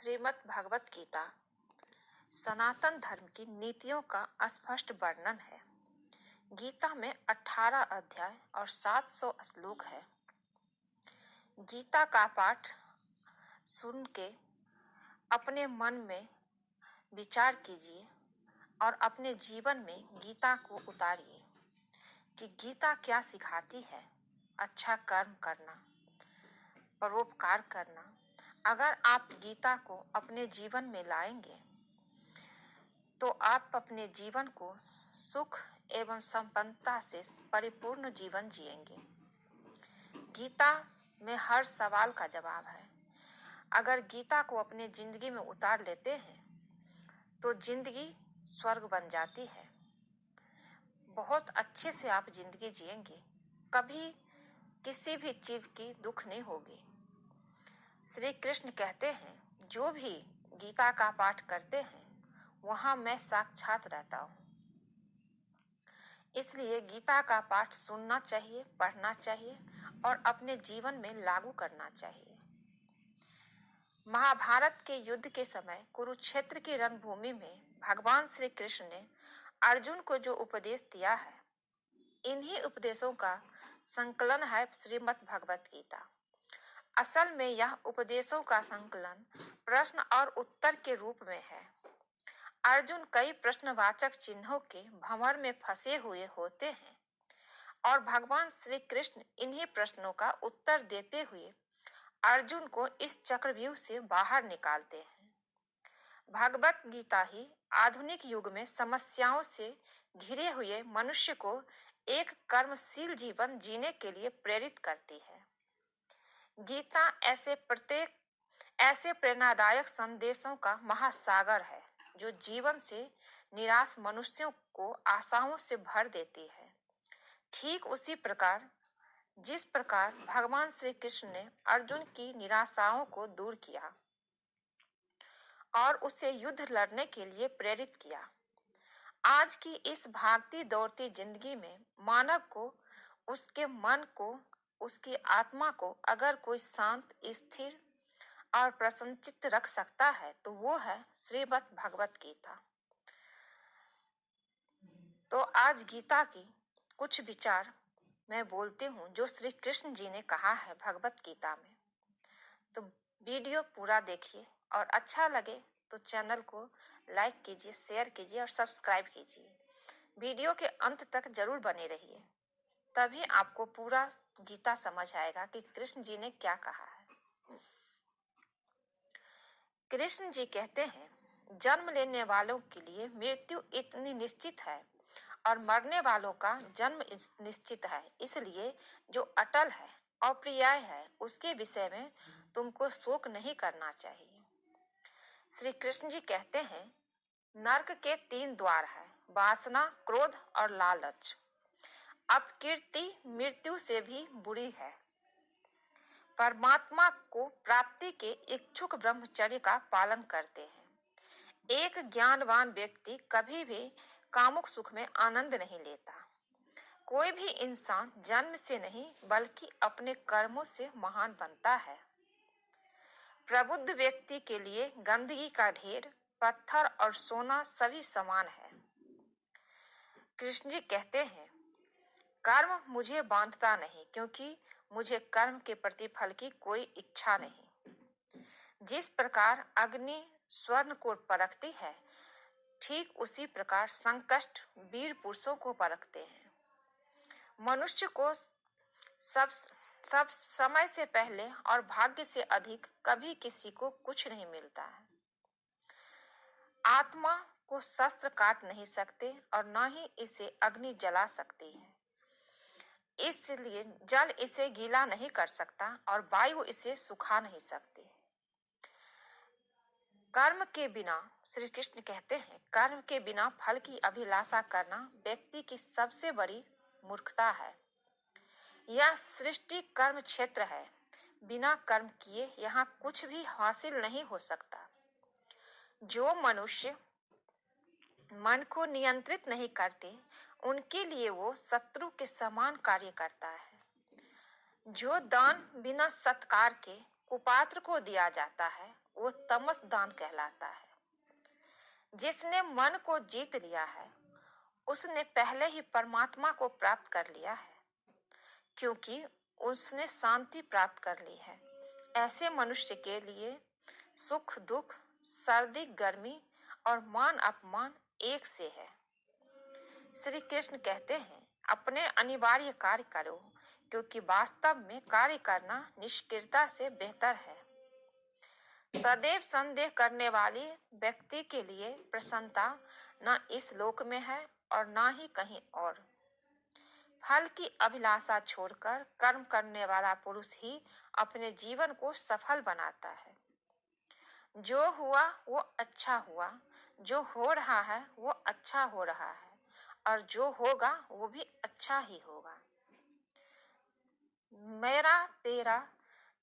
श्रीमद् भगवत गीता सनातन धर्म की नीतियों का स्पष्ट वर्णन है। गीता में 18 अध्याय और 700 श्लोक है। गीता का पाठ सुन के अपने मन में विचार कीजिए और अपने जीवन में गीता को उतारिए कि गीता क्या सिखाती है। अच्छा कर्म करना, परोपकार करना। अगर आप गीता को अपने जीवन में लाएंगे तो आप अपने जीवन को सुख एवं संपन्नता से परिपूर्ण जीवन जिएंगे। गीता में हर सवाल का जवाब है। अगर गीता को अपने जिंदगी में उतार लेते हैं तो जिंदगी स्वर्ग बन जाती है। बहुत अच्छे से आप जिंदगी जिएंगे, कभी किसी भी चीज की दुख नहीं होगी। श्री कृष्ण कहते हैं, जो भी गीता का पाठ करते हैं वहां मैं साक्षात रहता हूँ। इसलिए गीता का पाठ सुनना चाहिए, पढ़ना चाहिए और अपने जीवन में लागू करना चाहिए। महाभारत के युद्ध के समय कुरुक्षेत्र की रणभूमि में भगवान श्री कृष्ण ने अर्जुन को जो उपदेश दिया है, इन्हीं उपदेशों का संकलन है श्रीमद् भगवत गीता। असल में यह उपदेशों का संकलन प्रश्न और उत्तर के रूप में है। अर्जुन कई प्रश्नवाचक चिन्हों के भंवर में फंसे हुए होते हैं और भगवान श्री कृष्ण इन्हीं प्रश्नों का उत्तर देते हुए अर्जुन को इस चक्रव्यूह से बाहर निकालते हैं। भगवत गीता ही आधुनिक युग में समस्याओं से घिरे हुए मनुष्य को एक कर्मशील जीवन जीने के लिए प्रेरित करती है। गीता ऐसे प्रेरणादायक संदेशों का महासागर है जो जीवन से निराश मनुष्यों को आशाओं से भर देती है। ठीक उसी प्रकार जिस प्रकार भगवान श्री कृष्ण ने अर्जुन की निराशाओं को दूर किया और उसे युद्ध लड़ने के लिए प्रेरित किया। आज की इस भागती दौड़ती जिंदगी में मानव को, उसके मन को, उसकी आत्मा को अगर कोई शांत, स्थिर और प्रसन्नचित्त रख सकता है तो वो है श्रीमद् भगवत गीता। तो आज गीता की कुछ विचार मैं बोलती हूँ जो श्री कृष्ण जी ने कहा है भगवत गीता में। तो वीडियो पूरा देखिए और अच्छा लगे तो चैनल को लाइक कीजिए, शेयर कीजिए और सब्सक्राइब कीजिए। वीडियो के अंत तक जरूर बने रहिए, तभी आपको पूरा गीता समझ आएगा कि कृष्ण जी ने क्या कहा है। कृष्ण जी कहते हैं, जन्म लेने वालों के लिए मृत्यु इतनी निश्चित है और मरने वालों का जन्म निश्चित है। इसलिए जो अटल है, अप्रिय है, उसके विषय में तुमको शोक नहीं करना चाहिए। श्री कृष्ण जी कहते हैं, नरक के 3 द्वार है, वासना, क्रोध और लालच। अपकीर्ति मृत्यु से भी बुरी है। परमात्मा को प्राप्ति के इच्छुक ब्रह्मचर्य का पालन करते हैं। एक ज्ञानवान व्यक्ति कभी भी कामुक सुख में आनंद नहीं लेता। कोई भी इंसान जन्म से नहीं बल्कि अपने कर्मों से महान बनता है। प्रबुद्ध व्यक्ति के लिए गंदगी का ढेर, पत्थर और सोना सभी समान है। कृष्ण जी कहते हैं, कर्म मुझे बांधता नहीं क्योंकि मुझे कर्म के प्रतिफल की कोई इच्छा नहीं। जिस प्रकार अग्नि स्वर्ण को परखती है, ठीक उसी प्रकार संकष्ट वीर पुरुषों को परखते हैं। मनुष्य को सब समय से पहले और भाग्य से अधिक कभी किसी को कुछ नहीं मिलता है। आत्मा को शस्त्र काट नहीं सकते और न ही इसे अग्नि जला सकती है। इसलिए जल इसे गीला नहीं कर सकता और वायु इसे सुखा नहीं सकती। कर्म के बिना, श्री कृष्ण कहते हैं, कर्म के बिना फल की अभिलाषा करना व्यक्ति की सबसे बड़ी मूर्खता है। यह सृष्टि कर्म क्षेत्र है। बिना कर्म किए यहाँ कुछ भी हासिल नहीं हो सकता। जो मनुष्य मन को नियंत्रित नहीं करते, उनके लिए वो शत्रु के समान कार्य करता है। जो दान बिना सत्कार के कुपात्र को दिया जाता है, वो तमसदान कहलाता है। जिसने मन को जीत लिया है उसने पहले ही परमात्मा को प्राप्त कर लिया है, क्योंकि उसने शांति प्राप्त कर ली है। ऐसे मनुष्य के लिए सुख दुख, सर्दी गर्मी और मान अपमान एक से है। श्री कृष्ण कहते हैं, अपने अनिवार्य कार्य करो, क्योंकि वास्तव में कार्य करना निष्क्रियता से बेहतर है। सदैव संदेह करने वाले व्यक्ति के लिए प्रसन्नता न इस लोक में है और न ही कहीं और। फल की अभिलाषा छोड़कर कर्म करने वाला पुरुष ही अपने जीवन को सफल बनाता है। जो हुआ वो अच्छा हुआ, जो हो रहा है वो अच्छा हो रहा है, और जो होगा वो भी अच्छा ही होगा। मेरा तेरा,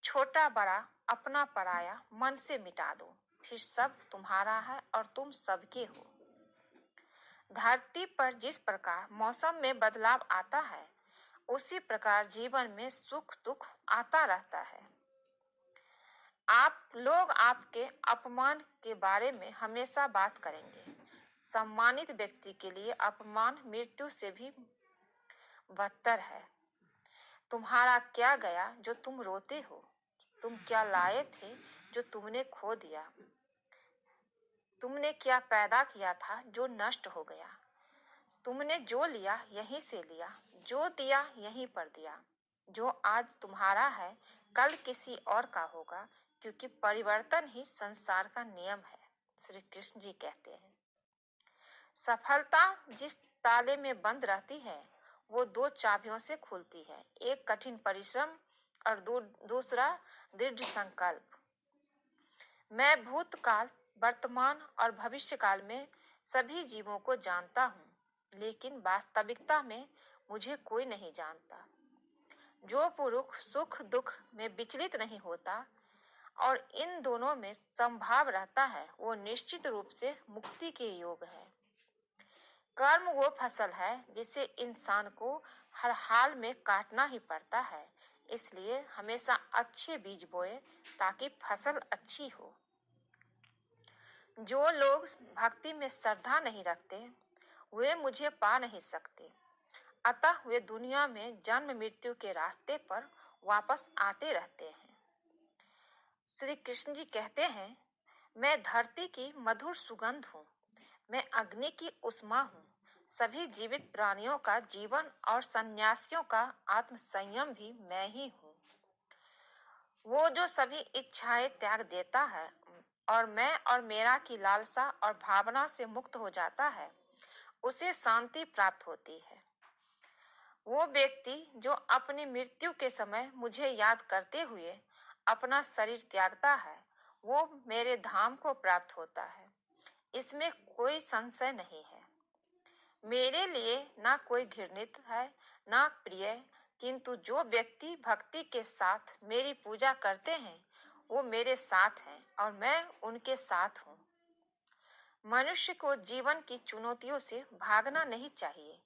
छोटा बड़ा, अपना पराया मन से मिटा दो, फिर सब तुम्हारा है और तुम सबके हो। धरती पर जिस प्रकार मौसम में बदलाव आता है, उसी प्रकार जीवन में सुख दुख आता रहता है। आप लोग आपके अपमान के बारे में हमेशा बात करेंगे। सम्मानित व्यक्ति के लिए अपमान मृत्यु से भी बदतर है। तुम्हारा क्या गया जो तुम रोते हो? तुम क्या लाए थे जो तुमने खो दिया? तुमने क्या पैदा किया था जो नष्ट हो गया? तुमने जो लिया यहीं से लिया, जो दिया यहीं पर दिया। जो आज तुम्हारा है कल किसी और का होगा, क्योंकि परिवर्तन ही संसार का नियम है। श्री कृष्ण जी कहते हैं, सफलता जिस ताले में बंद रहती है वो दो चाबियों से खुलती है, एक कठिन परिश्रम और दूसरा दृढ़ संकल्प। मैं भूतकाल, वर्तमान और भविष्य काल में सभी जीवों को जानता हूँ, लेकिन वास्तविकता में मुझे कोई नहीं जानता। जो पुरुष सुख दुख में विचलित नहीं होता और इन दोनों में संभाव रहता है, वो निश्चित रूप से मुक्ति के योग है। कर्म वो फसल है जिसे इंसान को हर हाल में काटना ही पड़ता है, इसलिए हमेशा अच्छे बीज बोए ताकि फसल अच्छी हो। जो लोग भक्ति में श्रद्धा नहीं रखते वे मुझे पा नहीं सकते, अतः वे दुनिया में जन्म मृत्यु के रास्ते पर वापस आते रहते हैं। श्री कृष्ण जी कहते हैं, मैं धरती की मधुर सुगंध हूँ, मैं अग्नि की उष्मा हूँ, सभी जीवित प्राणियों का जीवन और सन्यासियों का आत्म संयम भी मैं ही हूँ। वो जो सभी इच्छाएं त्याग देता है और मैं और मेरा की लालसा और भावना से मुक्त हो जाता है, उसे शांति प्राप्त होती है। वो व्यक्ति जो अपनी मृत्यु के समय मुझे याद करते हुए अपना शरीर त्यागता है, वो मेरे धाम को प्राप्त होता है, इसमें कोई संशय नहीं है। मेरे लिए ना कोई घृणित है ना प्रिय, किंतु जो व्यक्ति भक्ति के साथ मेरी पूजा करते हैं वो मेरे साथ हैं और मैं उनके साथ हूँ। मनुष्य को जीवन की चुनौतियों से भागना नहीं चाहिए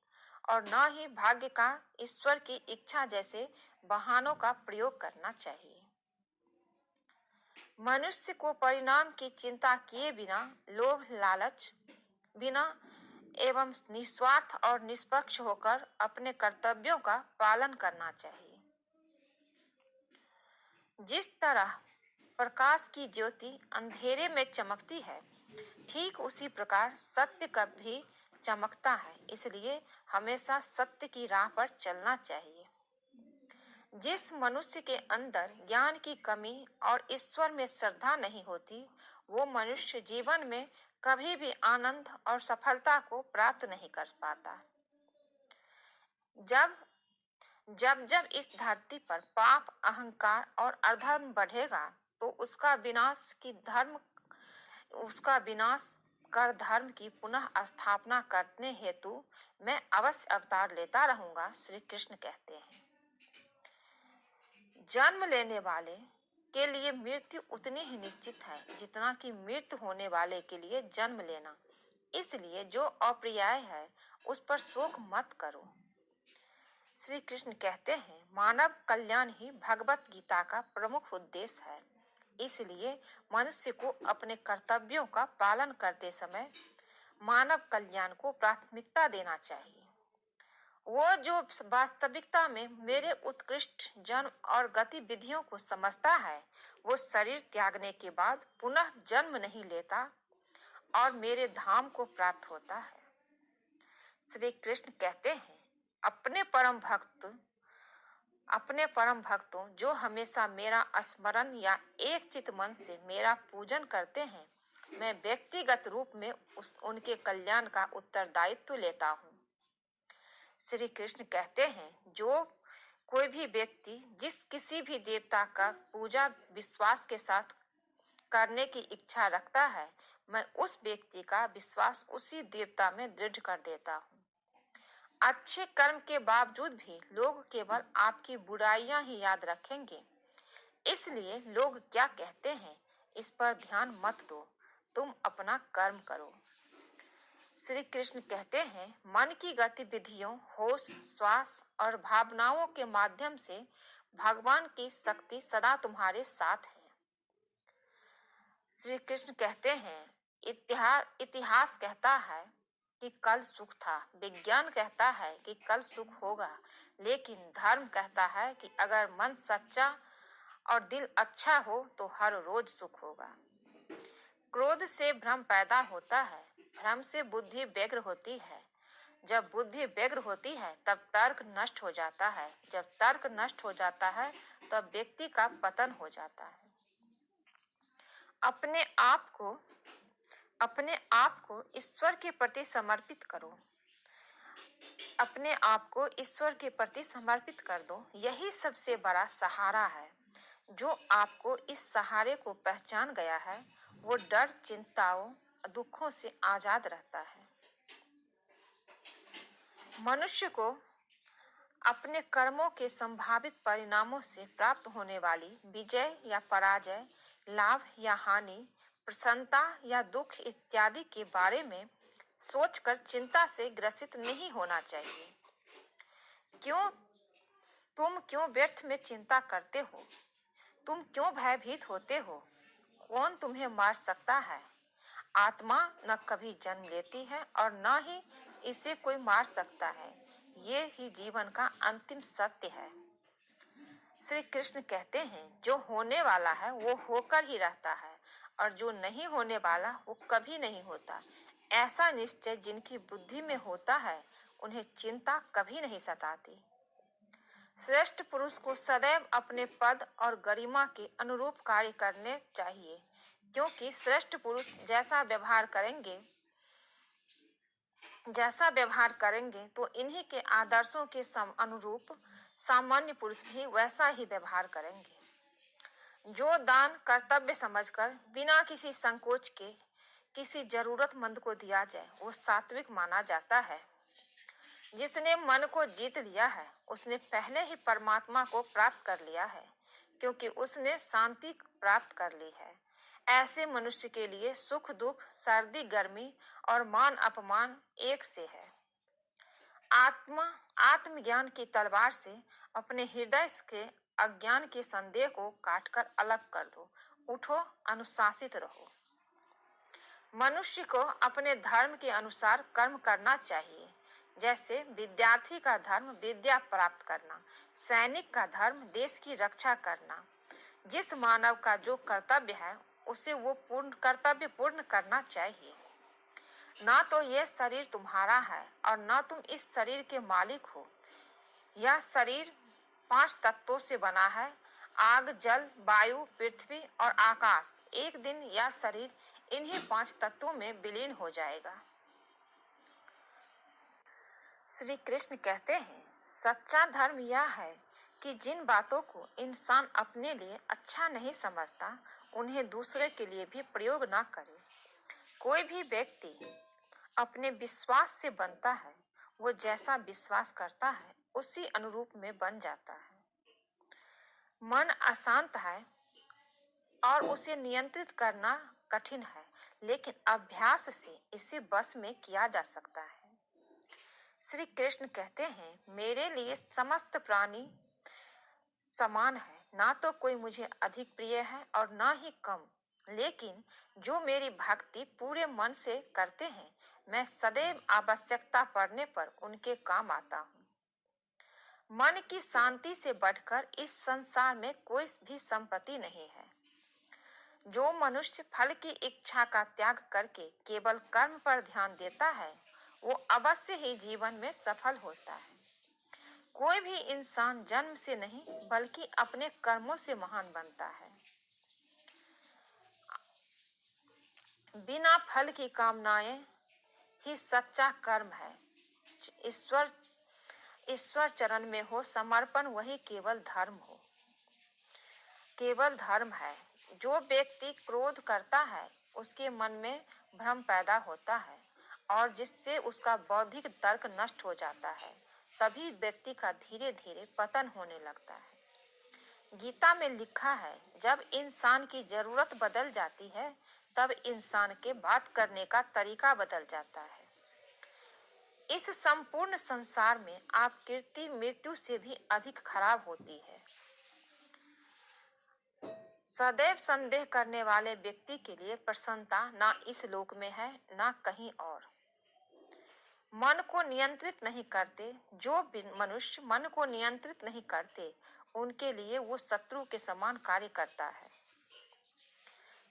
और न ही भाग्य का ईश्वर की इच्छा जैसे बहानों का प्रयोग करना चाहिए। मनुष्य को परिणाम की चिंता किए बिना, लोभ लालच बिना एवं निस्वार्थ और निष्पक्ष होकर अपने कर्तव्यों का पालन करना चाहिए। जिस तरह प्रकाश की ज्योति अंधेरे में चमकती है, ठीक उसी प्रकार सत्य का भी चमकता है, इसलिए हमेशा सत्य की राह पर चलना चाहिए। जिस मनुष्य के अंदर ज्ञान की कमी और ईश्वर में श्रद्धा नहीं होती, वो मनुष्य जीवन में कभी भी आनंद और सफलता को प्राप्त नहीं कर पाता। जब जब जब इस धरती पर पाप, अहंकार और अधर्म बढ़ेगा, तो उसका विनाश कर धर्म की पुनः स्थापना करने हेतु मैं अवश्य अवतार लेता रहूंगा। श्री कृष्ण कहते हैं, जन्म लेने वाले के लिए मृत्यु उतनी ही निश्चित है जितना कि मृत्यु होने वाले के लिए जन्म लेना। इसलिए जो अप्रिय है उस पर शोक मत करो। श्री कृष्ण कहते हैं, मानव कल्याण ही भगवत गीता का प्रमुख उद्देश्य है। इसलिए मनुष्य को अपने कर्तव्यों का पालन करते समय मानव कल्याण को प्राथमिकता देना चाहिए। वो जो वास्तविकता में मेरे उत्कृष्ट जन्म और गतिविधियों को समझता है, वो शरीर त्यागने के बाद पुनः जन्म नहीं लेता और मेरे धाम को प्राप्त होता है। श्री कृष्ण कहते हैं, अपने परम भक्तों जो हमेशा मेरा स्मरण या एक चित मन से मेरा पूजन करते हैं, मैं व्यक्तिगत रूप में उनके कल्याण का उत्तरदायित्व लेता हूँ। श्री कृष्ण कहते हैं, जो कोई भी व्यक्ति जिस किसी भी देवता का पूजा विश्वास के साथ करने की इच्छा रखता है, मैं उस व्यक्ति का विश्वास उसी देवता में दृढ़ कर देता हूँ। अच्छे कर्म के बावजूद भी लोग केवल आपकी बुराइयां ही याद रखेंगे, इसलिए लोग क्या कहते हैं इस पर ध्यान मत दो, तुम अपना कर्म करो। श्री कृष्ण कहते हैं, मन की गतिविधियों, होश, श्वास और भावनाओं के माध्यम से भगवान की शक्ति सदा तुम्हारे साथ है। श्री कृष्ण कहते हैं, इतिहास कहता है कि कल सुख था, विज्ञान कहता है कि कल सुख होगा, लेकिन धर्म कहता है कि अगर मन सच्चा और दिल अच्छा हो तो हर रोज सुख होगा। क्रोध से भ्रम पैदा होता है, भ्रम से बुद्धि व्यग्र होती है, जब बुद्धि व्यग्र होती है तब तर्क नष्ट हो जाता है, जब तर्क नष्ट हो जाता है तब व्यक्ति का पतन हो जाता है। अपने आप को ईश्वर के प्रति समर्पित करो, अपने आप को ईश्वर के प्रति समर्पित कर दो, यही सबसे बड़ा सहारा है। जो आपको इस सहारे को पहचान गया है, वो डर, चिंताओं, दुखों से आजाद रहता है। मनुष्य को अपने कर्मों के संभावित परिणामों से प्राप्त होने वाली विजय या पराजय, लाभ या हानि, प्रसन्नता या दुख इत्यादि के बारे में सोचकर चिंता से ग्रसित नहीं होना चाहिए। तुम क्यों व्यर्थ में चिंता करते हो? तुम क्यों भयभीत होते हो? कौन तुम्हें मार सकता है? आत्मा न कभी जन्म लेती है और न ही इसे कोई मार सकता है। ये ही जीवन का अंतिम सत्य है। श्री कृष्ण कहते हैं, जो होने वाला है वो होकर ही रहता है और जो नहीं होने वाला वो कभी नहीं होता। ऐसा निश्चय जिनकी बुद्धि में होता है, उन्हें चिंता कभी नहीं सताती। श्रेष्ठ पुरुष को सदैव अपने पद और गरिमा के अनुरूप कार्य करने चाहिए, क्योंकि श्रेष्ठ पुरुष जैसा व्यवहार करेंगे तो इन्हीं के आदर्शों के अनुरूप सामान्य पुरुष भी वैसा ही व्यवहार करेंगे। जो दान कर्तव्य समझकर बिना किसी संकोच के किसी जरूरतमंद को दिया जाए, वो सात्विक माना जाता है। जिसने मन को जीत लिया है, उसने पहले ही परमात्मा को प्राप्त कर लिया है, क्योंकि उसने शांति प्राप्त कर ली है। ऐसे मनुष्य के लिए सुख दुख, सर्दी गर्मी और मान अपमान एक से है। आत्मज्ञान की तलवार से अपने हृदय के अज्ञान के संदेह को काटकर अलग कर दो। उठो, अनुशासित रहो। मनुष्य को अपने धर्म के अनुसार कर्म करना चाहिए। जैसे विद्यार्थी का धर्म विद्या प्राप्त करना, सैनिक का धर्म देश की रक्षा करना। जिस मानव का जो कर्तव्य है, उसे वो कर्तव्य पूर्ण करना चाहिए। ना तो यह शरीर तुम्हारा है और ना तुम इस शरीर के मालिक हो। यह शरीर 5 तत्वों से बना है, आग, जल, वायु, पृथ्वी और आकाश। एक दिन यह शरीर इन्हीं 5 तत्वों में विलीन हो जाएगा। श्री कृष्ण कहते हैं, सच्चा धर्म यह है कि जिन बातों को इंसान अपने लिए अच्छा नहीं समझता, उन्हें दूसरे के लिए भी प्रयोग ना करे। कोई भी व्यक्ति अपने विश्वास से बनता है, वो जैसा विश्वास करता है उसी अनुरूप में बन जाता है। मन अशांत है और उसे नियंत्रित करना कठिन है, लेकिन अभ्यास से इसे बस में किया जा सकता है। श्री कृष्ण कहते हैं, मेरे लिए समस्त प्राणी समान है, ना तो कोई मुझे अधिक प्रिय है और ना ही कम, लेकिन जो मेरी भक्ति पूरे मन से करते हैं, मैं सदैव आवश्यकता पड़ने पर उनके काम आता हूँ। मन की शांति से बढ़कर इस संसार में कोई भी संपत्ति नहीं है। जो मनुष्य फल की इच्छा का त्याग करके केवल कर्म पर ध्यान देता है, वो अवश्य ही जीवन में सफल होता है। कोई भी इंसान जन्म से नहीं बल्कि अपने कर्मों से महान बनता है। बिना फल की कामनाएं ही सच्चा कर्म है। ईश्वर चरण में हो समर्पण, वही केवल धर्म है। जो व्यक्ति क्रोध करता है, उसके मन में भ्रम पैदा होता है और जिससे उसका बौद्धिक तर्क नष्ट हो जाता है। तभी व्यक्ति का धीरे धीरे पतन होने लगता है। गीता में लिखा है, जब इंसान की जरूरत बदल जाती है, तब इंसान के बात करने का तरीका बदल जाता है। इस संपूर्ण संसार में आप कीर्ति मृत्यु से भी अधिक खराब होती है। सदैव संदेह करने वाले व्यक्ति के लिए प्रसन्नता ना इस लोक में है ना कहीं और। मन को नियंत्रित नहीं करते, जो मनुष्य मन को नियंत्रित नहीं करते, उनके लिए वो शत्रु के समान कार्य करता है।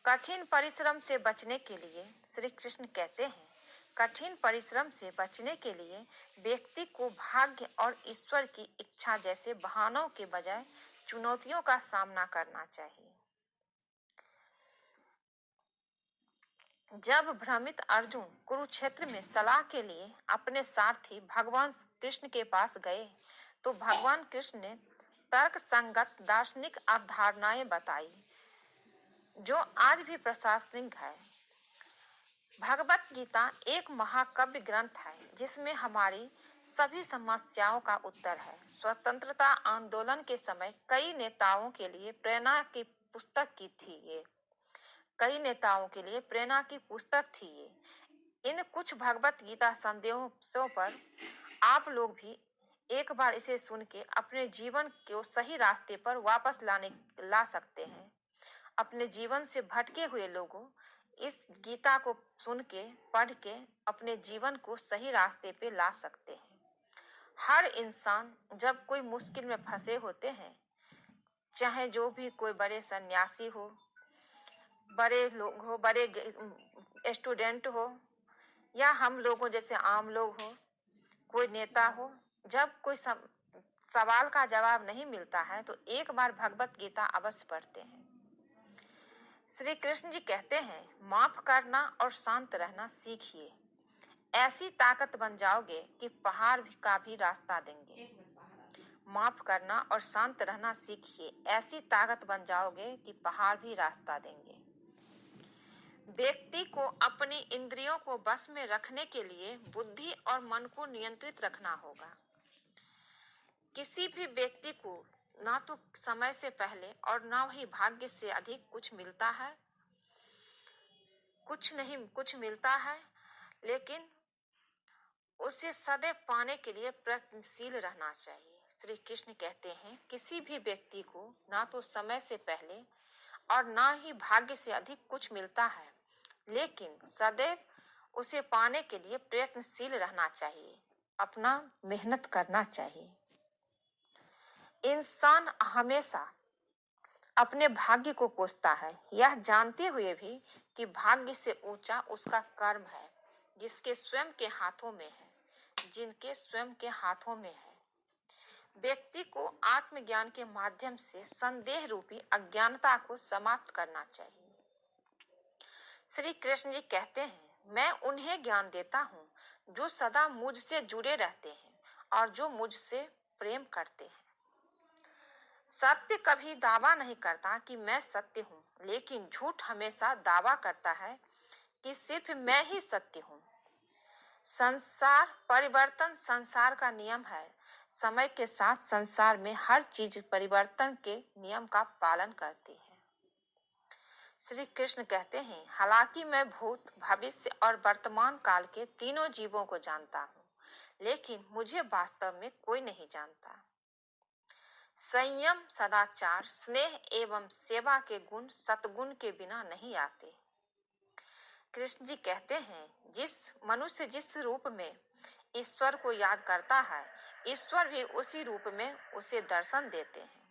कठिन परिश्रम से बचने के लिए श्री कृष्ण कहते हैं, कठिन परिश्रम से बचने के लिए व्यक्ति को भाग्य और ईश्वर की इच्छा जैसे बहानों के बजाय चुनौतियों का सामना करना चाहिए। जब भ्रमित अर्जुन कुरुक्षेत्र में सलाह के लिए अपने सारथी भगवान कृष्ण के पास गए, तो भगवान कृष्ण ने तर्क संगत दार्शनिक अवधारणाएं बताई, जो आज भी प्रासंगिक है। भगवत गीता एक महाकाव्य ग्रंथ है, जिसमें हमारी सभी समस्याओं का उत्तर है। स्वतंत्रता आंदोलन के समय कई नेताओं के लिए प्रेरणा की पुस्तक थी ये। इन कुछ भगवत गीता संदेशों पर आप लोग भी एक बार इसे सुन के अपने जीवन को सही रास्ते पर वापस ला सकते हैं। अपने जीवन से भटके हुए लोगों, इस गीता को सुन के पढ़ के अपने जीवन को सही रास्ते पे ला सकते हैं। हर इंसान जब कोई मुश्किल में फंसे होते हैं, चाहे जो भी कोई बड़े सन्यासी हो, बड़े लोग हो, बड़े स्टूडेंट हो, या हम लोगों जैसे आम लोग हो, कोई नेता हो, जब कोई सवाल का जवाब नहीं मिलता है, तो एक बार भगवत गीता अवश्य पढ़ते हैं। श्री कृष्ण जी कहते हैं, माफ करना और शांत रहना सीखिए। ऐसी ताकत बन जाओगे कि पहाड़ का भी रास्ता देंगे। माफ करना और शांत रहना सीखिए, ऐसी ताकत बन जाओगे कि पहाड़ भी रास्ता देंगे। व्यक्ति को अपनी इंद्रियों को बस में रखने के लिए बुद्धि और मन को नियंत्रित रखना होगा। किसी भी व्यक्ति को ना तो समय से पहले और ना ही भाग्य से अधिक कुछ मिलता है, लेकिन उसे सदैव पाने के लिए प्रयत्नशील रहना चाहिए। श्री कृष्ण कहते हैं, किसी भी व्यक्ति को ना तो समय से पहले और ना ही भाग्य से अधिक कुछ मिलता है, लेकिन सदैव उसे पाने के लिए प्रयत्नशील रहना चाहिए, अपना मेहनत करना चाहिए। इंसान हमेशा अपने भाग्य को कोसता है, यह जानते हुए भी कि भाग्य से ऊंचा उसका कर्म है, जिनके स्वयं के हाथों में है। व्यक्ति को आत्मज्ञान के माध्यम से संदेह रूपी अज्ञानता को समाप्त करना चाहिए। श्री कृष्ण जी कहते हैं, मैं उन्हें ज्ञान देता हूँ जो सदा मुझसे जुड़े रहते हैं और जो मुझसे प्रेम करते हैं। सत्य कभी दावा नहीं करता कि मैं सत्य हूँ, लेकिन झूठ हमेशा दावा करता है कि सिर्फ मैं ही सत्य हूँ। संसार परिवर्तन संसार का नियम है। समय के साथ संसार में हर चीज परिवर्तन के नियम का पालन करती है। श्री कृष्ण कहते हैं, हालांकि मैं भूत, भविष्य और वर्तमान काल के तीनों जीवों को जानता हूँ, लेकिन मुझे वास्तव में कोई नहीं जानता। संयम, सदाचार, स्नेह एवं सेवा के गुण सतगुण के बिना नहीं आते। कृष्ण जी कहते हैं, जिस मनुष्य जिस रूप में ईश्वर को याद करता है, ईश्वर भी उसी रूप में उसे दर्शन देते हैं।